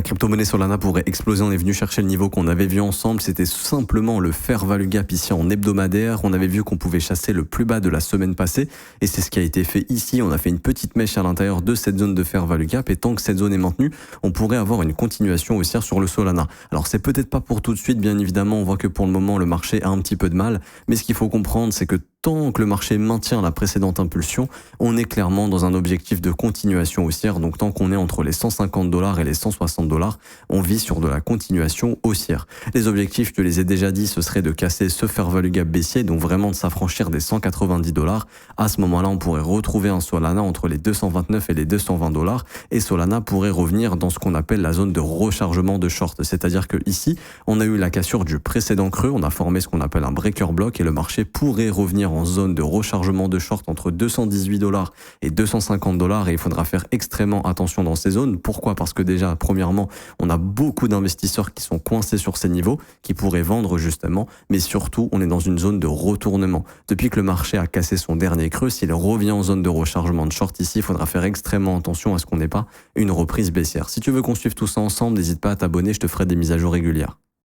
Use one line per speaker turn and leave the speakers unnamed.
La crypto-monnaie Solana pourrait exploser. On est venu chercher le niveau qu'on avait vu ensemble. C'était simplement le fair value gap ici en hebdomadaire. On avait vu qu'on pouvait chasser le plus bas de la semaine passée. Et c'est ce qui a été fait ici. On a fait une petite mèche à l'intérieur de cette zone de fair value gap. Et tant que cette zone est maintenue, on pourrait avoir une continuation haussière sur le Solana. Alors c'est peut-être pas pour tout de suite, bien évidemment. On voit que pour le moment, le marché a un petit peu de mal. Mais ce qu'il faut comprendre, c'est que tant que le marché maintient la précédente impulsion, on est clairement dans un objectif de continuation haussière. Donc tant qu'on est entre les $150 et les $160, on vise sur de la continuation haussière. Les objectifs, je te les ai déjà dit, ce serait de casser ce fair value gap baissier, donc vraiment de s'affranchir des $190. À ce moment-là, on pourrait retrouver un Solana entre les 229 et les $220 et Solana pourrait revenir dans ce qu'on appelle la zone de rechargement de short. C'est-à-dire que ici, on a eu la cassure du précédent creux, on a formé ce qu'on appelle un breaker block et le marché pourrait revenir en zone de rechargement de short entre $218 et $250 et il faudra faire extrêmement attention dans ces zones. Pourquoi ? Parce que déjà, premièrement, on a beaucoup d'investisseurs qui sont coincés sur ces niveaux, qui pourraient vendre justement, mais surtout, on est dans une zone de retournement. Depuis que le marché a cassé son dernier creux, s'il revient en zone de rechargement de short ici, il faudra faire extrêmement attention à ce qu'on n'ait pas une reprise baissière. Si tu veux qu'on suive tout ça ensemble, n'hésite pas à t'abonner, je te ferai des mises à jour régulières.